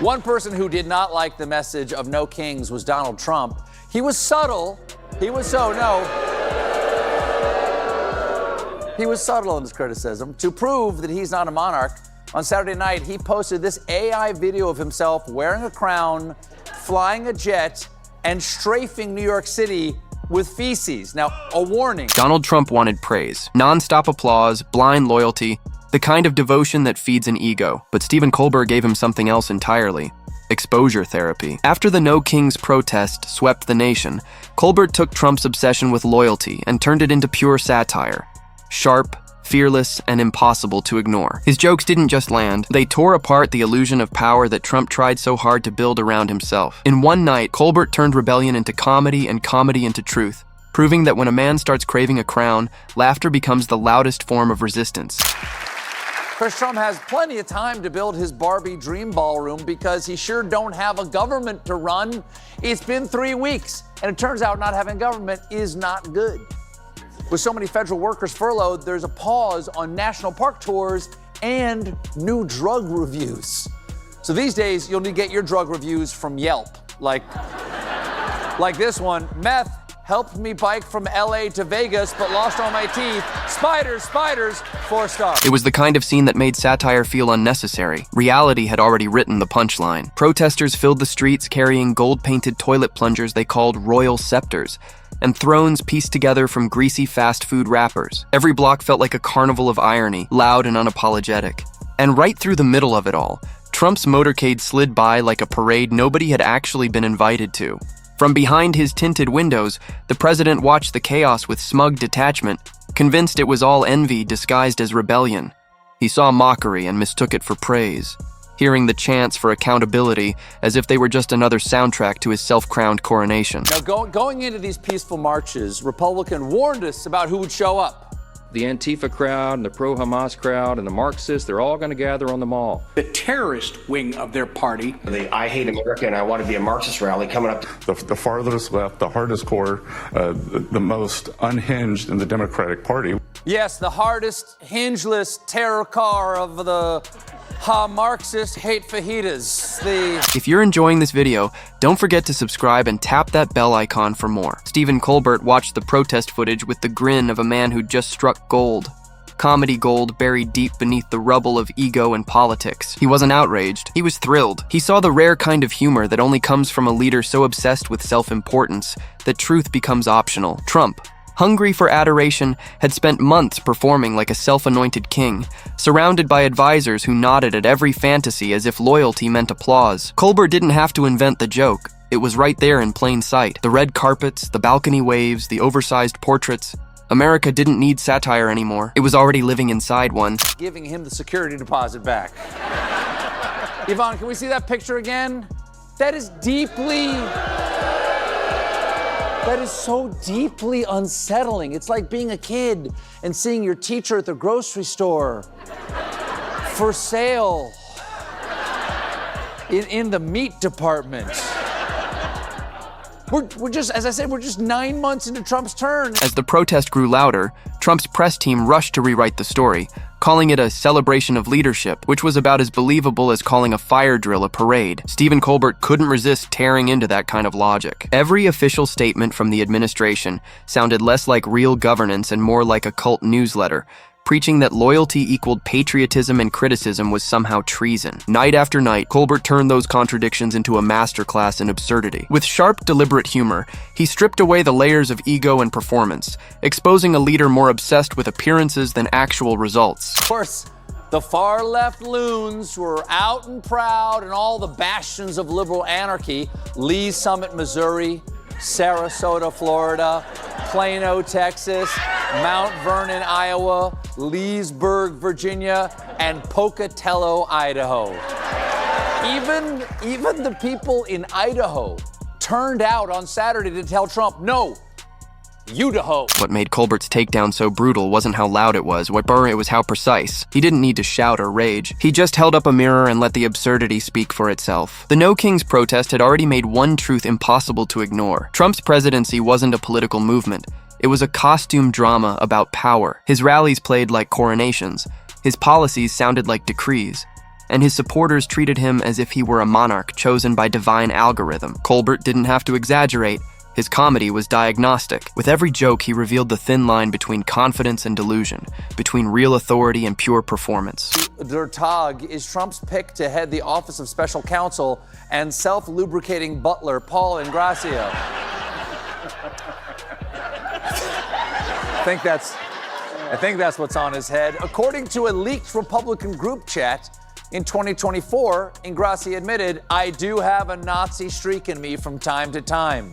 One person who did not like the message of no kings was Donald Trump. He was subtle. He was subtle in his criticism. To prove that he's not a monarch, on Saturday night, he posted this AI video of himself wearing a crown, flying a jet, and strafing New York City with feces. Now, a warning. Donald Trump wanted praise, nonstop applause, blind loyalty, the kind of devotion that feeds an ego. But Stephen Colbert gave him something else entirely: exposure therapy. After the No Kings protest swept the nation, Colbert took Trump's obsession with loyalty and turned it into pure satire. Sharp, fearless, and impossible to ignore. His jokes didn't just land, they tore apart the illusion of power that Trump tried so hard to build around himself. In one night, Colbert turned rebellion into comedy and comedy into truth, proving that when a man starts craving a crown, laughter becomes the loudest form of resistance. Chris Trump has plenty of time to build his Barbie dream ballroom because he sure don't have a government to run. It's been 3 weeks, and it turns out not having government is not good. With so many federal workers furloughed, there's a pause on national park tours and new drug reviews. So these days, you'll need to get your drug reviews from Yelp. Like this one: meth helped me bike from LA to Vegas, but lost all my teeth. Spiders, 4 stars. It was the kind of scene that made satire feel unnecessary. Reality had already written the punchline. Protesters filled the streets carrying gold-painted toilet plungers they called royal scepters, and thrones pieced together from greasy fast food wrappers. Every block felt like a carnival of irony, loud and unapologetic. And right through the middle of it all, Trump's motorcade slid by like a parade nobody had actually been invited to. From behind his tinted windows, the president watched the chaos with smug detachment, convinced it was all envy disguised as rebellion. He saw mockery and mistook it for praise, hearing the chants for accountability as if they were just another soundtrack to his self-crowned coronation. Now, going into these peaceful marches, Republican warned us about who would show up. The Antifa crowd and the pro-Hamas crowd and the Marxists, they're all going to gather on the mall. The terrorist wing of their party. The I Hate America and I Want to Be a Marxist rally coming up. The farthest left, the hardest core, the most unhinged in the Democratic Party. Yes, the hardest, hingeless terror car of the Marxist hate fajitas. If you're enjoying this video, don't forget to subscribe and tap that bell icon for more. Stephen Colbert watched the protest footage with the grin of a man who just struck gold. Comedy gold buried deep beneath the rubble of ego and politics. He wasn't outraged. He was thrilled. He saw the rare kind of humor that only comes from a leader so obsessed with self-importance that truth becomes optional. Trump, hungry for adoration, had spent months performing like a self-anointed king, surrounded by advisors who nodded at every fantasy as if loyalty meant applause. Colbert didn't have to invent the joke. It was right there in plain sight. The red carpets, the balcony waves, the oversized portraits. America didn't need satire anymore. It was already living inside one. Giving him the security deposit back. Yvonne, can we see that picture again? That is so deeply unsettling. It's like being a kid and seeing your teacher at the grocery store for sale in the meat department. We're just, as I said, we're just 9 months into Trump's turn. As the protest grew louder, Trump's press team rushed to rewrite the story, calling it a celebration of leadership, which was about as believable as calling a fire drill a parade. Stephen Colbert couldn't resist tearing into that kind of logic. Every official statement from the administration sounded less like real governance and more like a cult newsletter, preaching that loyalty equaled patriotism and criticism was somehow treason. Night after night, Colbert turned those contradictions into a masterclass in absurdity. With sharp, deliberate humor, he stripped away the layers of ego and performance, exposing a leader more obsessed with appearances than actual results. Of course, the far-left loons were out and proud in all the bastions of liberal anarchy: Lee's Summit, Missouri; Sarasota, Florida; Plano, Texas; Mount Vernon, Iowa; Leesburg, Virginia; and Pocatello, Idaho. Even the people in Idaho turned out on Saturday to tell Trump, no, Idaho. What made Colbert's takedown so brutal wasn't how loud it was, it was how precise. He didn't need to shout or rage. He just held up a mirror and let the absurdity speak for itself. The No Kings protest had already made one truth impossible to ignore. Trump's presidency wasn't a political movement. It was a costume drama about power. His rallies played like coronations. His policies sounded like decrees. and his supporters treated him as if he were a monarch chosen by divine algorithm. Colbert didn't have to exaggerate. His comedy was diagnostic. With every joke, he revealed the thin line between confidence and delusion, between real authority and pure performance. Der Tag is Trump's pick to head the Office of Special Counsel and self-lubricating butler Paul Ingrassia. I think that's what's on his head. According to a leaked Republican group chat, in 2024, Ingrassia admitted, "I do have a Nazi streak in me from time to time."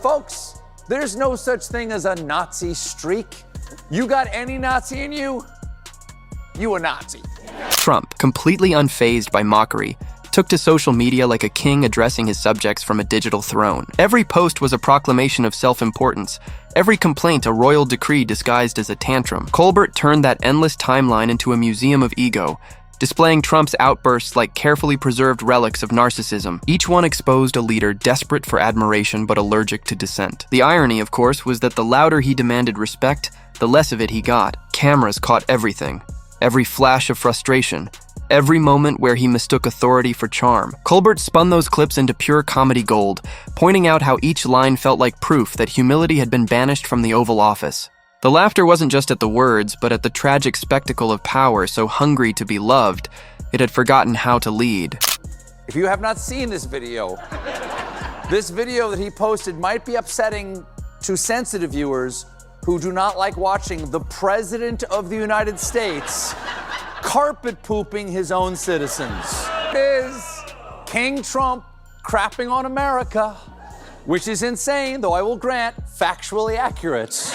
Folks, there's no such thing as a Nazi streak. You got any Nazi in you? You a Nazi. Trump, completely unfazed by mockery, took to social media like a king addressing his subjects from a digital throne. Every post was a proclamation of self-importance, every complaint a royal decree disguised as a tantrum. Colbert turned that endless timeline into a museum of ego, displaying Trump's outbursts like carefully preserved relics of narcissism. Each one exposed a leader desperate for admiration but allergic to dissent. The irony, of course, was that the louder he demanded respect, the less of it he got. Cameras caught everything, every flash of frustration, every moment where he mistook authority for charm. Colbert spun those clips into pure comedy gold, pointing out how each line felt like proof that humility had been banished from the Oval Office. The laughter wasn't just at the words, but at the tragic spectacle of power so hungry to be loved, it had forgotten how to lead. If you have not seen this video that he posted might be upsetting to sensitive viewers who do not like watching the President of the United States carpet pooping his own citizens. It is King Trump crapping on America, which is insane, though I will grant factually accurate.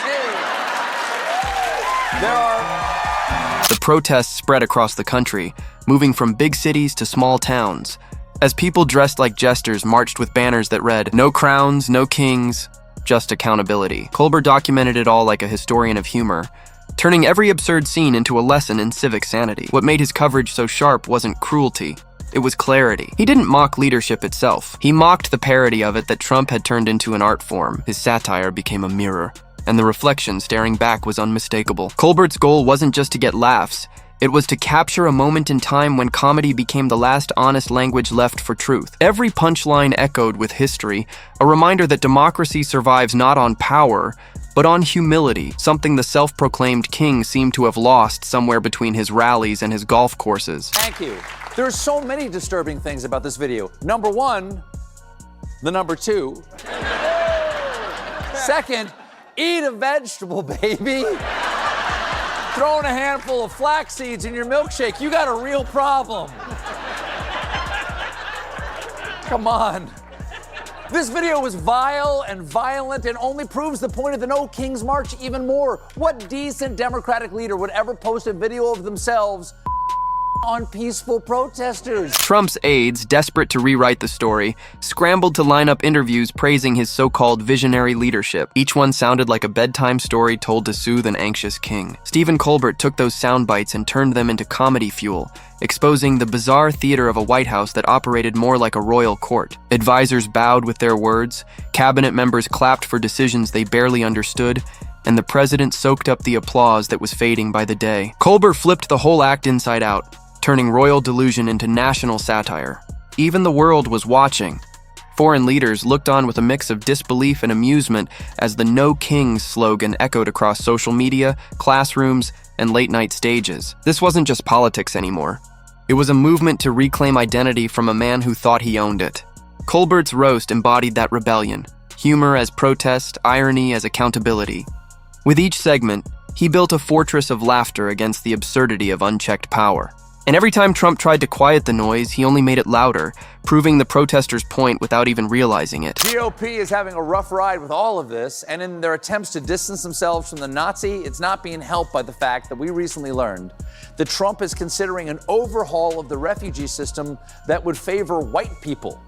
The protests spread across the country, moving from big cities to small towns, as people dressed like jesters marched with banners that read, "No crowns, no kings, just accountability." Colbert documented it all like a historian of humor, turning every absurd scene into a lesson in civic sanity. What made his coverage so sharp wasn't cruelty, it was clarity. He didn't mock leadership itself. He mocked the parody of it that Trump had turned into an art form. His satire became a mirror, and the reflection staring back was unmistakable. Colbert's goal wasn't just to get laughs, it was to capture a moment in time when comedy became the last honest language left for truth. Every punchline echoed with history, a reminder that democracy survives not on power, but on humility, something the self-proclaimed king seemed to have lost somewhere between his rallies and his golf courses. Thank you. There are so many disturbing things about this video. Number one, the number two. Second, eat a vegetable, baby. Throwing a handful of flax seeds in your milkshake, you got a real problem. Come on. This video was vile and violent and only proves the point of the No Kings March even more. What decent Democratic leader would ever post a video of themselves on peaceful protesters? Trump's aides, desperate to rewrite the story, scrambled to line up interviews praising his so-called visionary leadership. Each one sounded like a bedtime story told to soothe an anxious king. Stephen Colbert took those sound bites and turned them into comedy fuel, exposing the bizarre theater of a White House that operated more like a royal court. Advisors bowed with their words, cabinet members clapped for decisions they barely understood, and the president soaked up the applause that was fading by the day. Colbert flipped the whole act inside out, turning royal delusion into national satire. Even the world was watching. Foreign leaders looked on with a mix of disbelief and amusement as the No Kings slogan echoed across social media, classrooms, and late-night stages. This wasn't just politics anymore. It was a movement to reclaim identity from a man who thought he owned it. Colbert's roast embodied that rebellion, humor as protest, irony as accountability. With each segment, he built a fortress of laughter against the absurdity of unchecked power. And every time Trump tried to quiet the noise, he only made it louder, proving the protesters' point without even realizing it. GOP is having a rough ride with all of this, and in their attempts to distance themselves from the Nazi, it's not being helped by the fact that we recently learned that Trump is considering an overhaul of the refugee system that would favor white people.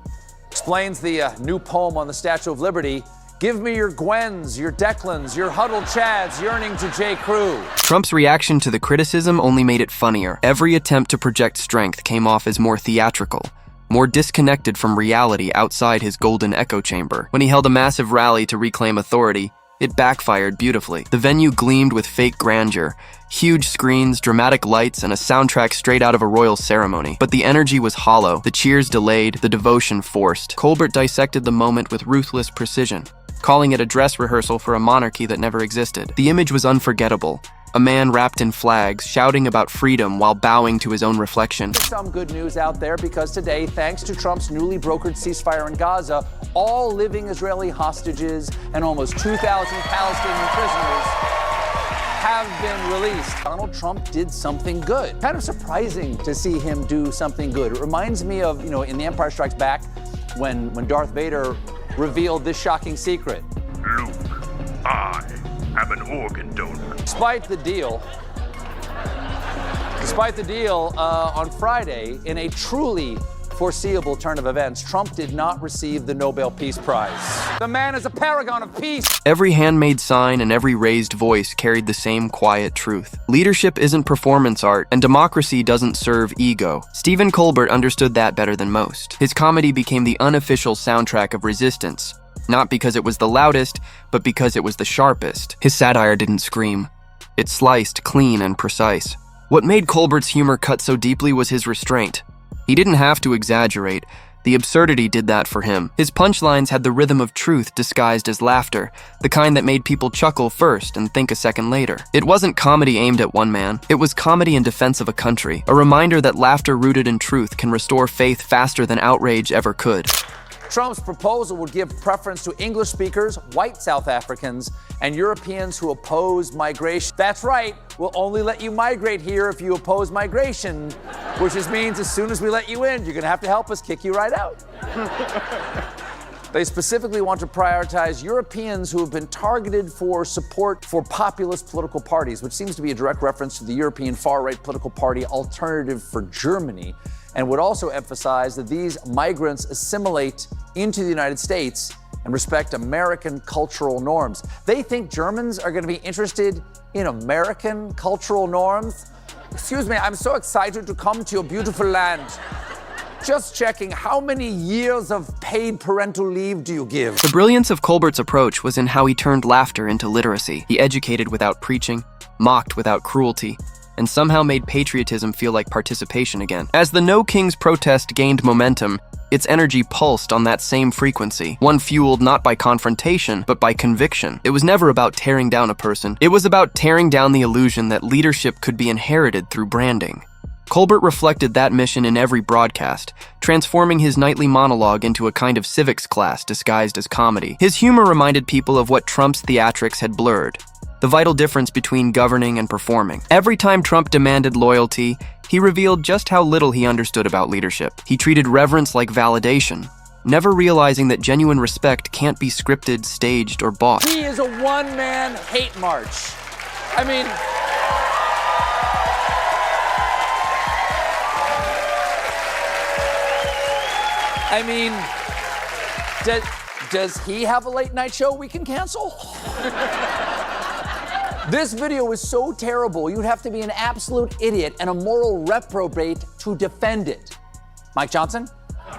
Explains the new poem on the Statue of Liberty, "Give me your Gwens, your Declans, your huddled Chads yearning to J. Crew." Trump's reaction to the criticism only made it funnier. Every attempt to project strength came off as more theatrical, more disconnected from reality outside his golden echo chamber. When he held a massive rally to reclaim authority, it backfired beautifully. The venue gleamed with fake grandeur, Huge screens, dramatic lights, and a soundtrack straight out of a royal ceremony. But the energy was hollow, the cheers delayed, the devotion forced. Colbert dissected the moment with ruthless precision, calling it a dress rehearsal for a monarchy that never existed. The image was unforgettable. A man wrapped in flags, shouting about freedom while bowing to his own reflection. Some good news out there because today, thanks to Trump's newly brokered ceasefire in Gaza, all living Israeli hostages and almost 2,000 Palestinian prisoners have been released. Donald Trump did something good. Kind of surprising to see him do something good. It reminds me of, in The Empire Strikes Back, when Darth Vader revealed this shocking secret. Luke, I am an organ donor. Despite the deal, on Friday, in a truly foreseeable turn of events, Trump did not receive the Nobel Peace Prize. The man is a paragon of peace. Every handmade sign and every raised voice carried the same quiet truth. Leadership isn't performance art, and democracy doesn't serve ego. Stephen Colbert understood that better than most. His comedy became the unofficial soundtrack of resistance. Not because it was the loudest, but because it was the sharpest. His satire didn't scream. It sliced clean and precise. What made Colbert's humor cut so deeply was his restraint. He didn't have to exaggerate. The absurdity did that for him. His punchlines had the rhythm of truth disguised as laughter, the kind that made people chuckle first and think a second later. It wasn't comedy aimed at one man. It was comedy in defense of a country, a reminder that laughter rooted in truth can restore faith faster than outrage ever could. Trump's proposal would give preference to English speakers, white South Africans, and Europeans who oppose migration. That's right, we'll only let you migrate here if you oppose migration, which just means as soon as we let you in, you're gonna have to help us kick you right out. They specifically want to prioritize Europeans who have been targeted for support for populist political parties, which seems to be a direct reference to the European far-right political party Alternative for Germany, and would also emphasize that these migrants assimilate into the United States and respect American cultural norms. They think Germans are going to be interested in American cultural norms? Excuse me, I'm so excited to come to your beautiful land. Just checking, how many years of paid parental leave do you give? The brilliance of Colbert's approach was in how he turned laughter into literacy. He educated without preaching, mocked without cruelty, and somehow made patriotism feel like participation again. As the No Kings protest gained momentum, its energy pulsed on that same frequency, one fueled not by confrontation, but by conviction. It was never about tearing down a person. It was about tearing down the illusion that leadership could be inherited through branding. Colbert reflected that mission in every broadcast, transforming his nightly monologue into a kind of civics class disguised as comedy. His humor reminded people of what Trump's theatrics had blurred: the vital difference between governing and performing. Every time Trump demanded loyalty, he revealed just how little he understood about leadership. He treated reverence like validation, never realizing that genuine respect can't be scripted, staged, or bought. He is a one-man hate march. Does he have a late night show we can cancel? This video is so terrible, you'd have to be an absolute idiot and a moral reprobate to defend it. Mike Johnson?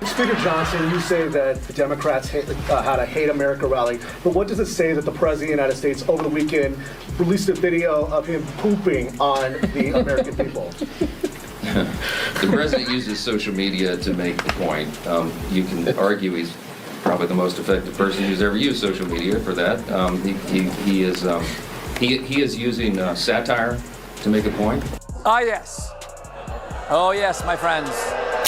Speaker Johnson, you say that the Democrats had a Hate America rally, but what does it say that the President of the United States over the weekend released a video of him pooping on the American people? The president uses social media to make the point. You can argue he's probably the most effective person who's ever used social media for that. He is using satire to make a point. Ah, yes. Oh, yes, my friends.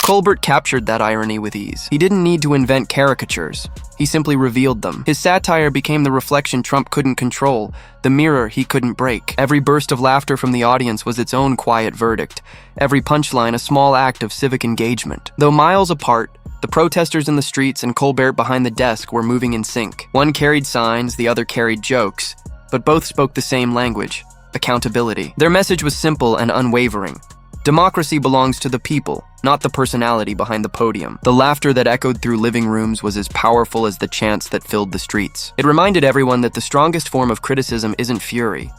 Colbert captured that irony with ease. He didn't need to invent caricatures. He simply revealed them. His satire became the reflection Trump couldn't control, the mirror he couldn't break. Every burst of laughter from the audience was its own quiet verdict. Every punchline a small act of civic engagement. Though miles apart, the protesters in the streets and Colbert behind the desk were moving in sync. One carried signs, the other carried jokes, but both spoke the same language: accountability. Their message was simple and unwavering. Democracy belongs to the people, not the personality behind the podium. The laughter that echoed through living rooms was as powerful as the chants that filled the streets. It reminded everyone that the strongest form of criticism isn't fury,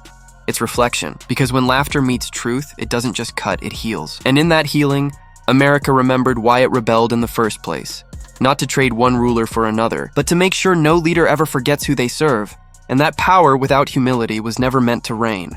it's reflection. Because when laughter meets truth, it doesn't just cut, it heals. And in that healing, America remembered why it rebelled in the first place. Not to trade one ruler for another, but to make sure no leader ever forgets who they serve. And that power without humility was never meant to reign.